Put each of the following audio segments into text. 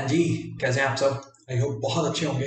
हाँ जी, कैसे हैं आप सब? आई होप बहुत अच्छे होंगे।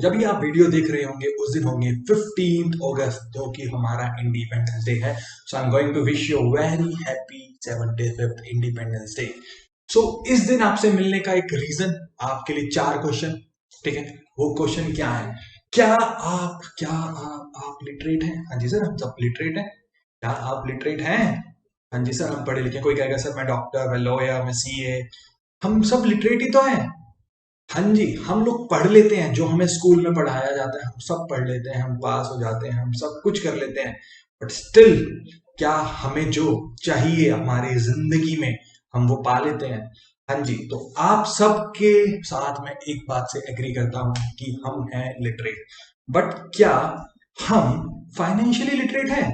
जब ये आप वीडियो देख रहे होंगे उस दिन होंगे 15th अगस्त, जो कि हमारा इंडिपेंडेंस डे है। I am going to wish you very happy 75th independence day. इस दिन आपसे मिलने का एक रीजन, आपके लिए 4 क्वेश्चन। ठीक है, वो क्वेश्चन क्या है? क्या आप लिटरेट हैं? हाँ जी सर, हम सब लिटरेट हैं। क्या आप लिटरेट हैं? हाँ जी सर, हम पढ़े लिखे। कोई कहेगा सर मैं डॉक्टर, मैं लॉयर, मैं सीए। हम सब लिटरेट ही तो हैं। हाँ जी, हम लोग पढ़ लेते हैं जो हमें स्कूल में पढ़ाया जाता है, हम सब पढ़ लेते हैं, हम पास हो जाते हैं, हम सब कुछ कर लेते हैं। बट स्टिल, क्या हमें जो चाहिए हमारी जिंदगी में हम वो पा लेते हैं? हाँ जी, तो आप सबके साथ मैं एक बात से एग्री करता हूं कि हम हैं लिटरेट। बट क्या हम फाइनेंशियली लिटरेट हैं?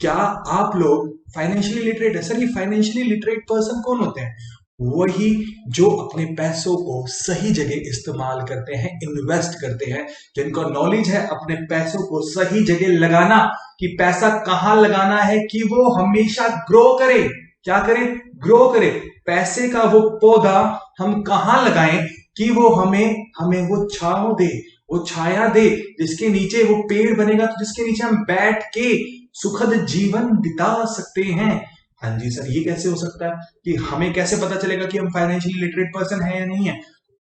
क्या आप लोग फाइनेंशियली लिटरेट है? सर, ये फाइनेंशियली लिटरेट पर्सन कौन होते हैं? वही जो अपने पैसों को सही जगह इस्तेमाल करते हैं, इन्वेस्ट करते हैं, जिनको नॉलेज है अपने पैसों को सही जगह लगाना, कि पैसा कहां लगाना है कि वो हमेशा ग्रो करे। क्या करे? ग्रो करे। पैसे का वो पौधा हम कहां लगाएं कि वो हमें हमें वो छांव दे, वो छाया दे, जिसके नीचे वो पेड़ बनेगा, तो जिसके नीचे हम बैठ के सुखद जीवन बिता सकते हैं। हाँ जी सर, ये कैसे हो सकता है? कि हमें कैसे पता चलेगा कि हम फाइनेंशियली लिटरेट पर्सन है या नहीं है?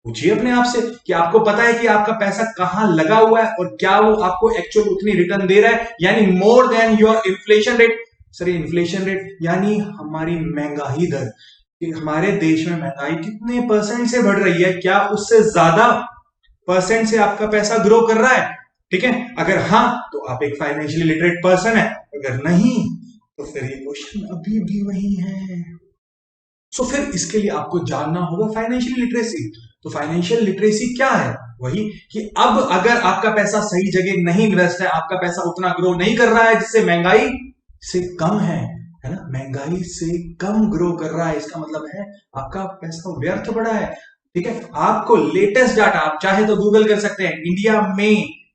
पूछिए अपने आप से कि आपको पता है कि आपका पैसा कहां लगा हुआ है और क्या वो आपको एक्चुअल उतनी रिटर्न दे रहा है, यानी more than your inflation rate. Sir, inflation rate यानी हमारी महंगाई दर, कि हमारे देश में महंगाई कितने परसेंट से बढ़ रही है, क्या उससे ज्यादा परसेंट से आपका पैसा ग्रो कर रहा है? ठीक है, अगर हाँ तो आप एक फाइनेंशियली लिटरेट पर्सन है, अगर नहीं तो फिर ये क्वेश्चन अभी भी वही है। फिर इसके लिए आपको जानना होगा फाइनेंशियल लिटरेसी। तो फाइनेंशियल लिटरेसी क्या है? वही कि अब अगर आपका पैसा सही जगह नहीं इन्वेस्ट है, आपका पैसा उतना ग्रो नहीं कर रहा है, जिससे महंगाई से कम है ना, महंगाई से कम ग्रो कर रहा है, इसका मतलब है आपका पैसा व्यर्थ पड़ा है। ठीक है, आपको लेटेस्ट डाटा आप चाहे तो गूगल कर सकते हैं।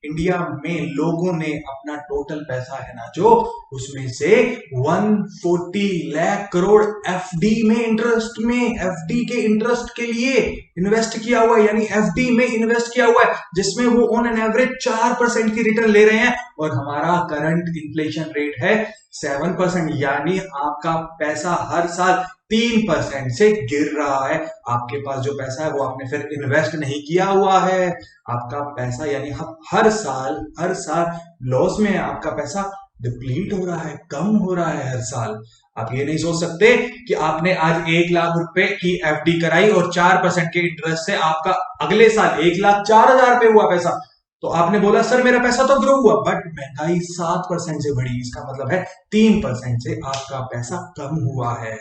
इंडिया में लोगों ने अपना टोटल पैसा है ना जो, उसमें से 140 लाख करोड़ एफडी में, इंटरेस्ट में, एफडी के इंटरेस्ट के लिए इन्वेस्ट किया हुआ है, यानी एफडी में इन्वेस्ट किया हुआ है, जिसमें वो ऑन एन एवरेज 4% की रिटर्न ले रहे हैं। और हमारा करंट इन्फ्लेशन रेट है 7%, यानी आपका पैसा हर साल 3% से गिर रहा है। आपके पास जो पैसा है वो आपने फिर इन्वेस्ट नहीं किया हुआ है। आपका पैसा यानी हर साल लॉस में है, आपका पैसा डिप्लीट हो रहा है, कम हो रहा है हर साल। आप ये नहीं सोच सकते कि आपने आज 1 लाख रुपए की एफडी कराई और 4% के इंटरेस्ट से आपका अगले साल 1,04,000 रुपए हुआ पैसा। तो आपने बोला सर मेरा पैसा तो ग्रो हुआ, बट महंगाई 7% से बढ़ी, इसका मतलब है 3% से आपका पैसा कम हुआ है।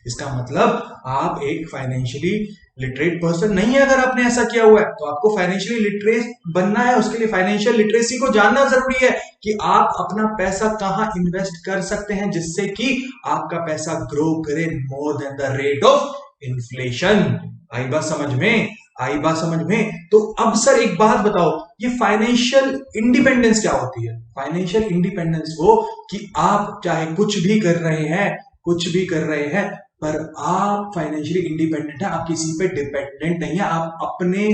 इसका मतलब आप एक फाइनेंशियली लिटरेट पर्सन नहीं है। अगर आपने ऐसा किया हुआ है तो आपको फाइनेंशियली लिटरेट बनना है। उसके लिए फाइनेंशियल लिटरेसी को जानना जरूरी है कि आप अपना पैसा कहां इन्वेस्ट कर सकते हैं, जिससे कि आपका पैसा ग्रो करे more than the rate of inflation. आई बात समझ में? आई बात समझ में? तो अब सर एक बात बताओ, ये फाइनेंशियल इंडिपेंडेंस क्या होती है? फाइनेंशियल इंडिपेंडेंस वो कि आप चाहे कुछ भी कर रहे हैं, कुछ भी कर रहे हैं, पर आप फाइनेंशियली इंडिपेंडेंट है, आप किसी पे डिपेंडेंट नहीं है, आप अपने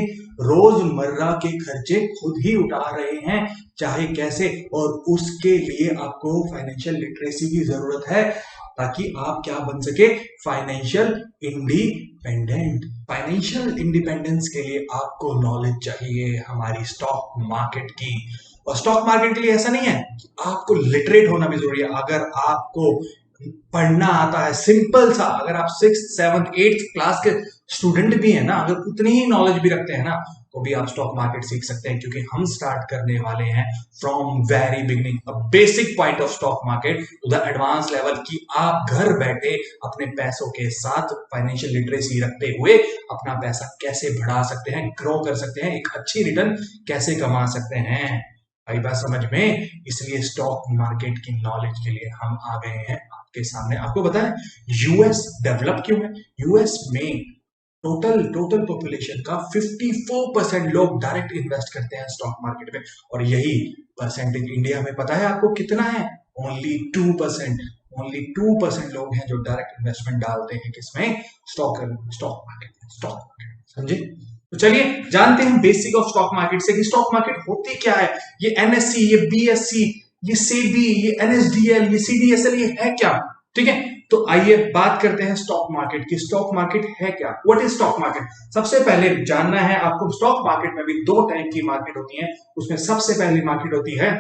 रोजमर्रा के खर्चे खुद ही उठा रहे हैं, चाहे कैसे। और उसके लिए आपको फाइनेंशियल लिटरेसी की जरूरत है, ताकि आप क्या बन सके? Financial independent. फाइनेंशियल इंडिपेंडेंस के लिए आपको नॉलेज चाहिए हमारी स्टॉक मार्केट की। और स्टॉक मार्केट के लिए ऐसा नहीं है कि आपको लिटरेट होना भी जरूरी है। अगर आपको पढ़ना आता है, सिंपल सा, अगर आप 6th 7th 8th क्लास के स्टूडेंट भी है ना, अगर उतनी ही नॉलेज भी रखते हैं ना, तो भी आप स्टॉक मार्केट सीख सकते हैं। क्योंकि हम स्टार्ट करने वाले हैं from very beginning, a basic point of stock market to the advance level, कि आप घर बैठे अपने पैसों के साथ फाइनेंशियल लिटरेसी रखते हुए अपना पैसा कैसे बढ़ा सकते हैं, ग्रो कर सकते हैं, एक अच्छी रिटर्न कैसे कमा सकते हैं। आई बात समझ में? इसलिए स्टॉक मार्केट की नॉलेज के लिए हम आ गए हैं आपके सामने। आपको पता है यूएस डेवलप क्यों है? यूएस में टोटल टोटल पॉपुलेशन का 54% लोग डायरेक्ट इन्वेस्ट करते हैं स्टॉक मार्केट में, और यही परसेंटेज इंडिया में पता है आपको कितना है? ओनली 2%। ओनली 2% लोग हैं जो डायरेक्ट इन्वेस्टमेंट डालते हैं किसमें? स्टॉक मार्केट में। Stock market. समझे? तो चलिए जानते हैं बेसिक ऑफ स्टॉक मार्केट से कि स्टॉक मार्केट होती क्या है। ये एनएससी, ये बीएससी, ये सेबी, ये एनएसडीएल, ये सीडीएसएल, ये है क्या? ठीक है, तो आइए बात करते हैं स्टॉक मार्केट की। स्टॉक मार्केट है क्या? What is stock market? सबसे पहले जानना है आपको, स्टॉक मार्केट में भी दो टाइप की मार्केट होती है। उसमें सबसे पहली मार्केट होती है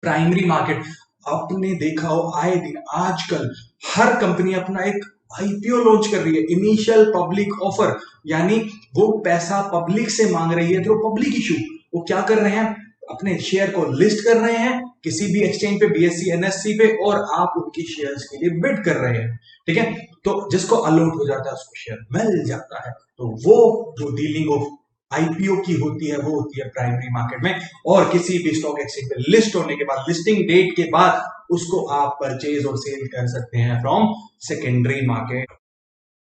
प्राइमरी मार्केट। आपने देखा हो आए दिन आजकल हर कंपनी अपना एक आईपीओ लॉन्च कर रही है, इनिशियल पब्लिक ऑफर, यानी वो पैसा पब्लिक से मांग रही है थ्रू पब्लिक इशू। वो क्या कर रहे हैं? अपने शेयर को लिस्ट कर रहे हैं किसी भी एक्सचेंज पे, बीएससी, एनएससी पे, और आप उनकी शेयर्स के लिए बिड कर रहे हैं। ठीक है, तो जिसको अलॉट हो जाता है उसको शेयर मिल जाता है। तो वो जो डीलिंग ऑफ आईपीओ की होती है वो होती है प्राइमरी मार्केट में, और किसी भी स्टॉक एक्सचेंज पे लिस्ट होने के बाद, लिस्टिंग डेट के बाद, उसको आप परचेज और सेल कर सकते हैं from secondary market.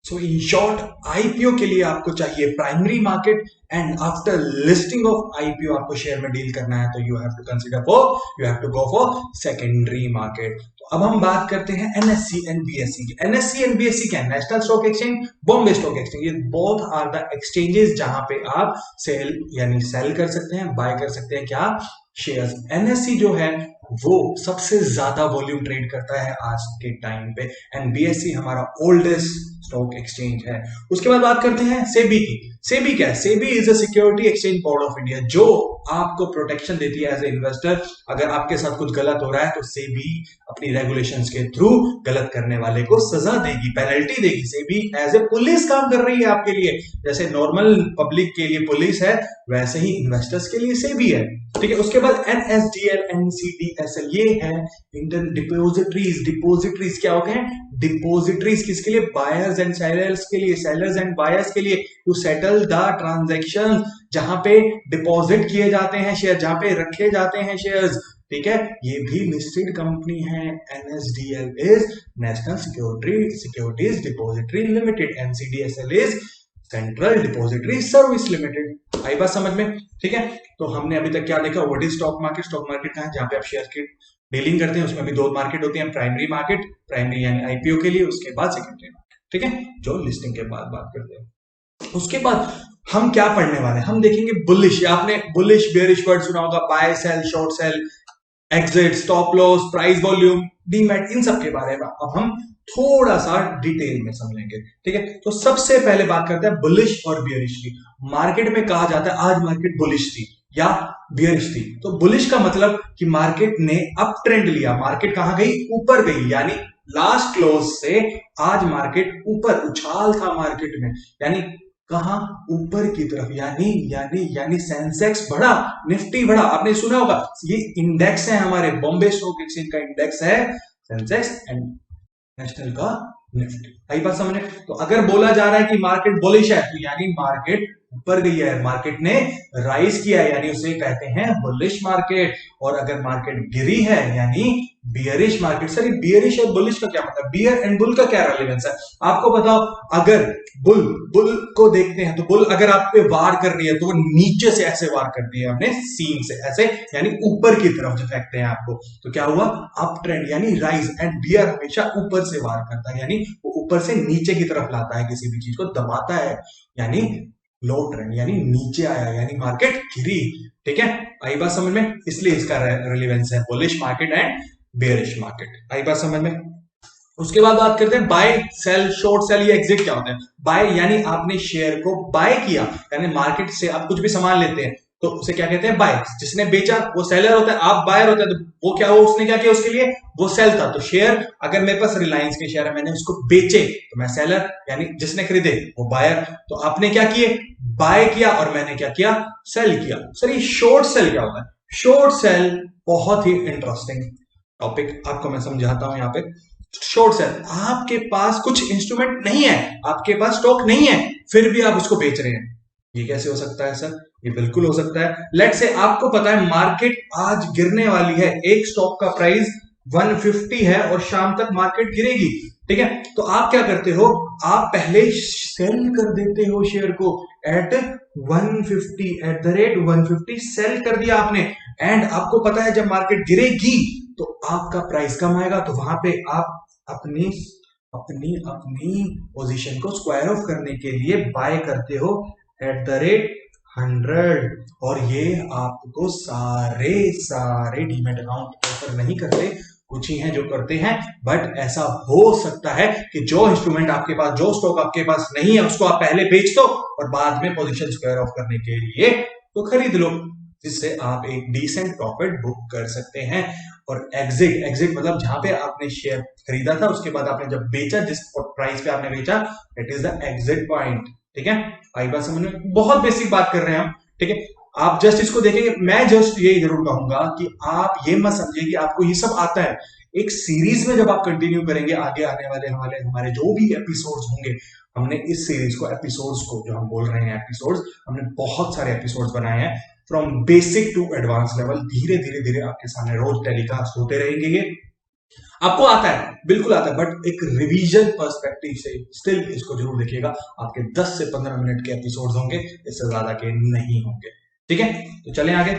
So in short, IPO के लिए आपको चाहिए primary market, and after listing of IPO आपको शेयर में डील करना है तो you have to go for secondary market. तो अब हम बात करते हैं एनएससी एंड बीएससी की। एनएससी एंड बीएससी क्या है? National stock exchange, Bombay stock exchange. ये बोथ आर द एक्सचेंजेस जहां पे आप सेल यानी सेल कर सकते हैं, बाय कर सकते हैं क्या? शेयर्स। एनएससी जो है वो सबसे ज्यादा वॉल्यूम ट्रेड करता है आज के टाइम पे, एंड बीएससी हमारा ओल्डेस्ट स्टॉक एक्सचेंज है। उसके बाद बात करते हैं सेबी की। सेबी क्या है? SEBI is a security exchange board of India, जो आपको प्रोटेक्शन देती है एज ए इन्वेस्टर। अगर आपके साथ कुछ गलत हो रहा है तो सेबी अपनी रेगुलेशंस के थ्रू गलत करने वाले को सजा देगी, पेनल्टी देगी। सेबी एज ए पुलिस काम कर रही है आपके लिए। जैसे नॉर्मल पब्लिक के लिए पुलिस है, वैसे ही इन्वेस्टर्स के लिए सेबी है। ठीक है, उसके बाद एनएसडीएल, एनसीडीएसएल, ये है इंडियन डिपोजिटरीज। डिपोजिटरीज क्या होते हैं? डिपोजिटरीज किसके लिए? बायर्स एंड सेलर्स के लिए, सेलर्स एंड बायर्स के लिए, टू सेटल द ट्रांजैक्शन, जहां पे डिपॉजिट किए जाते हैं शेयर, जहां पे रखे जाते हैं शेयर्स। ठीक है, ये भी लिस्टेड कंपनी है। NSDL is National Securities Depository Limited, NCDSL is Central Depository Service Limited. आई बात समझ में? ठीक है, तो हमने अभी तक क्या देखा? What is stock market? Stock market का है जहां पे आप शेयर की डीलिंग करते हैं। उसमें भी दो मार्केट होती है, प्राइमरी मार्केट, प्राइमरी यानी आईपीओ के लिए, उसके बाद सेकेंडरी मार्केट। ठीक है, जो लिस्टिंग के बाद बात करते हैं। उसके बाद हम क्या पढ़ने वाले हैं? हम देखेंगे बुलिश। आपने बुलिश बेयरिश वर्ड सुना होगा, buy sell, short sell, exit, stop loss, price volume, demat, इन सब के बारे में अब हम थोड़ा सा डिटेल में समझेंगे। ठीक है, तो सबसे पहले बात करते हैं बुलिश और बियरिश की। मार्केट में कहा जाता है आज मार्केट बुलिश थी या बियरिश थी। तो बुलिश का मतलब कि मार्केट ने अप ट्रेंड लिया, मार्केट कहां गई? ऊपर गई, यानी लास्ट क्लोज से आज मार्केट ऊपर, उछाल था मार्केट में, यानी कहां? ऊपर की तरफ, यानी यानी यानी सेंसेक्स बढ़ा, निफ्टी बढ़ा। आपने सुना होगा, ये इंडेक्स है हमारे, बॉम्बे स्टॉक एक्सचेंज का इंडेक्स है सेंसेक्स, एंड नेशनल का निफ्टी। आई बात समझ में? तो अगर बोला जा रहा है कि मार्केट बुलिश है तो यानी मार्केट ऊपर गई है, मार्केट ने राइज किया है, यानी उसे कहते हैं बुलिश मार्केट। और अगर मार्केट गिरी है यानी बियरिश मार्केट। सर ये बियरिश और बुलिश का क्या मतलब? बियर एंड बुल का क्या रेलेवेंस है? आपको बताओ, अगर बुल को देखते हैं तो बुल अगर आप पे वार कर रही है तो वो नीचे से ऐसे वार करती है, अपने सीन से ऐसे, यानी ऊपर की तरफ जो फेंकते हैं आपको, तो क्या हुआ? अप ट्रेंड यानी राइज। एंड बियर हमेशा ऊपर से वार करता है, यानी वो ऊपर से नीचे की तरफ लाता है, किसी भी चीज को दबाता है, यानी लो ट्रेंड, यानी नीचे आया, यानी मार्केट गिरी। ठीक है, आई बात समझ में? इसलिए इसका रेलेवेंस है bullish market and bearish market. आई बात समझ में? उसके बाद बात करते हैं बाय सेल, शॉर्ट सेल, या एग्जिट क्या होता है? बाय यानी आपने शेयर को बाय किया, यानी मार्केट से आप कुछ भी सामान लेते हैं तो उसे क्या कहते हैं? बाय। जिसने बेचा वो सेलर होता है, आप बायर होता है, तो वो क्या हो? उसने क्या किया? उसके लिए वो सेल था। तो शेयर, अगर मेरे पास रिलायंस के शेयर है, मैंने उसको बेचे तो मैं सेलर, यानी जिसने खरीदे वो बायर। तो आपने क्या किए? बाय किया, और मैंने क्या किया? सेल किया। सर ये शॉर्ट सेल क्या होता है? शॉर्ट सेल बहुत ही इंटरेस्टिंग टॉपिक, आपको मैं समझाता हूं यहाँ पे। शॉर्ट सेल, आपके पास कुछ इंस्ट्रूमेंट नहीं है, आपके पास स्टॉक नहीं है, फिर भी आप उसको बेच रहे हैं। ये कैसे हो सकता है सर? ये बिल्कुल हो सकता है। लेट्स से आपको पता है मार्केट आज गिरने वाली है, एक स्टॉक का प्राइस 150 है और शाम तक मार्केट गिरेगी। ठीक है, तो आप क्या करते हो? आप पहले सेल कर देते हो शेयर को at 150, at the rate 150 sell कर दिया आपने। एंड आपको पता है जब मार्केट गिरेगी तो आपका प्राइस कम आएगा, तो वहां पे आप अपनी अपनी अपनी पोजीशन को स्क्वायर ऑफ करने के लिए बाय करते हो @100। और ये आपको सारे डीमैट अकाउंट ऑफर नहीं करते, कुछ ही हैं जो करते हैं। बट ऐसा हो सकता है कि जो इंस्ट्रूमेंट आपके पास, जो स्टॉक आपके पास नहीं है, उसको आप पहले बेच दो और बाद में पोजीशन स्क्वायर ऑफ करने के लिए तो खरीद लो, जिससे आप एक डिसेंट प्रॉफिट बुक कर सकते हैं। और एग्जिट मतलब जहां पे आपने शेयर खरीदा था, उसके बाद आपने जब बेचा, जिस प्राइस पे आपने बेचा, it is the exit point. ठीक है, आई बात समझ में? बहुत बेसिक बात कर रहे हैं हम। ठीक है, आप जस्ट इसको देखेंगे। मैं जस्ट ये जरूर कहूंगा कि आप ये मत समझिए कि आपको ये सब आता है। एक सीरीज में जब आप कंटिन्यू करेंगे, आगे आने वाले हमारे जो भी एपिसोड्स होंगे, हमने इस सीरीज को, एपिसोड्स को जो हम बोल रहे हैं एपिसोड्स, हमने बहुत सारे एपिसोड्स बनाए हैं from basic to advance level. धीरे धीरे धीरे आपके सामने रोज टेलीकास्ट होते रहेंगे। ये आपको आता है, बिल्कुल आता है, बट एक रिवीजन पर्सपेक्टिव से स्टिल इसको जरूर देखिएगा। आपके 10 से 15 मिनट के एपिसोड्स होंगे, इससे ज्यादा के नहीं होंगे। ठीक है, तो चलें आगे।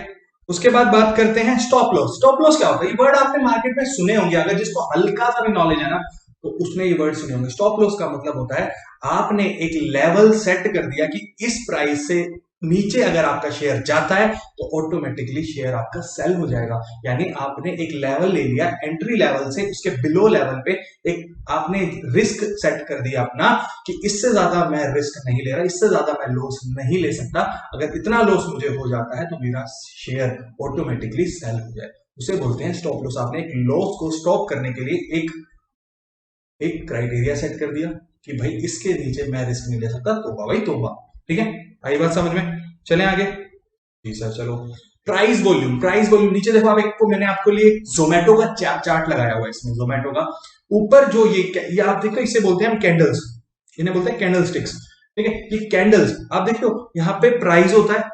उसके बाद बात करते हैं स्टॉप लॉस। स्टॉप लॉस क्या होता है? ये वर्ड आपने मार्केट में सुने होंगे, अगर जिसको हल्का सा भी नॉलेज है ना, तो उसने ये वर्ड सुने होंगे। स्टॉप लॉस का मतलब होता है आपने एक लेवल सेट कर दिया कि इस प्राइस से नीचे अगर आपका शेयर जाता है तो ऑटोमेटिकली शेयर आपका सेल हो जाएगा। यानी आपने एक लेवल ले लिया, एंट्री लेवल से उसके बिलो लेवल पे एक आपने रिस्क सेट कर दिया अपना कि इससे ज्यादा मैं रिस्क नहीं ले रहा, इससे ज्यादा मैं लॉस नहीं ले सकता। अगर इतना लॉस मुझे हो जाता है तो मेरा शेयर ऑटोमेटिकली सेल हो जाए, उसे बोलते हैं स्टॉप लॉस। आपने एक लॉस को स्टॉप करने के लिए एक क्राइटेरिया सेट कर दिया कि भाई इसके नीचे मैं रिस्क नहीं ले सकता, तोबा भाई तोबा। ठीक है, आई बात समझ में? चलें आगे। जी सर, चलो। प्राइस वॉल्यूम, प्राइस वॉल्यूम नीचे देखो, आप एक को मैंने आपको लिए जोमेटो का चार्ट लगाया हुआ है इसमें, जोमेटो का ऊपर जो ये आप देखो, इसे बोलते हैं हम कैंडल्स, इन्हें बोलते हैं कैंडल स्टिक्स। ठीक है, ये कैंडल्स आप देखो, यहाँ पे प्राइस होता है,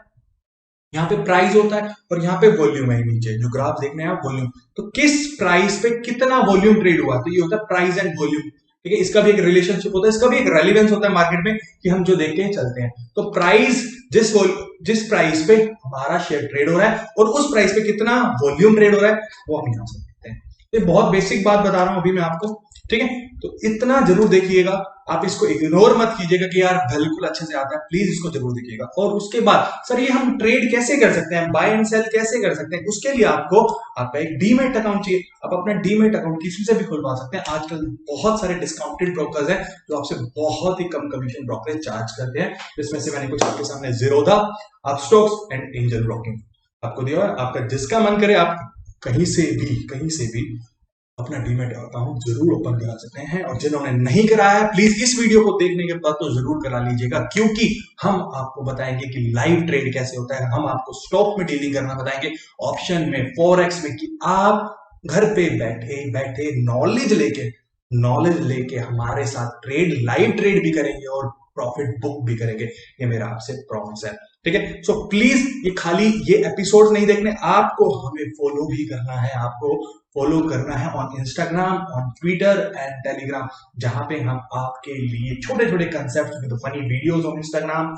यहाँ पे प्राइस होता है, और यहाँ पे वॉल्यूम है। नीचे जो ग्राफ देखने हैं आप, वॉल्यूम, तो किस प्राइस पे कितना वॉल्यूम ट्रेड हुआ, तो ये होता है प्राइस एंड वॉल्यूम। ठीक है, इसका भी एक रिलेशनशिप होता है, इसका भी एक रेलिवेंस होता है मार्केट में कि हम जो देख के चलते हैं। तो प्राइस, जिस प्राइस पे हमारा शेयर ट्रेड हो रहा है और उस प्राइस पे कितना वॉल्यूम ट्रेड हो रहा है, वो हम यहां से देखते हैं। ये बहुत बेसिक बात बता रहा हूं अभी मैं आपको। ठीक है, तो इतना जरूर देखिएगा, आप इसको इग्नोर मत कीजिएगा कि यार बिल्कुल अच्छे से आता है, प्लीज इसको जरूर देखिएगा। और उसके बाद सर ये हम ट्रेड कैसे कर सकते हैं, बाय एंड सेल कैसे कर सकते हैं, उसके लिए आपका एक डीमेट अकाउंट चाहिए। आप अपना डीमेट अकाउंट किसी से भी खुलवा सकते हैं। आजकल बहुत सारे डिस्काउंटेड ब्रोकर्स हैं जो आपसे बहुत ही कम कमीशन ब्रोकरेज चार्ज करते हैं, जिसमें से मैंने कुछ आपके सामने Zerodha, Upstox and angel broking आपको दिया है। आपका जिसका मन करे आप कहीं से भी अपना डीमेट अकाउंट जरूर ओपन करा सकते हैं। और जिन्होंने नहीं कराया, प्लीज इस वीडियो को देखने के बाद तो जरूर करा लीजिएगा, क्योंकि हम आपको बताएंगे कि लाइव ट्रेड कैसे होता है, हम आपको स्टॉक में डीलिंग करना बताएंगे, ऑप्शन में, फॉरेक्स में, कि आप घर पे बैठे बैठे नॉलेज लेके हमारे साथ लाइव ट्रेड भी करेंगे और प्रॉफिट बुक भी करेंगे। ये मेरा आपसे प्रॉमिस है। ठीक है, सो प्लीज ये खाली ये एपिसोड नहीं देखने, आपको हमें फॉलो भी करना है। आपको फॉलो करना है on Instagram, on Twitter and Telegram, जहां पे हम आपके लिए छोटे छोटे concept with funny videos on Instagram,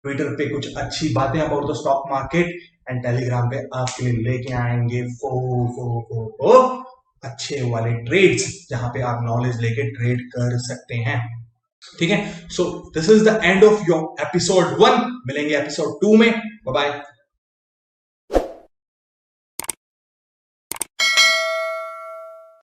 Twitter पे कुछ अच्छी बातें about the stock market, and Telegram पे आपके लिए लेके आएंगे अच्छे वाले ट्रेड्स, जहां पे आप नॉलेज लेके ट्रेड कर सकते हैं। ठीक है, so this is the end of your episode 1। मिलेंगे एपिसोड 2 में। Bye bye.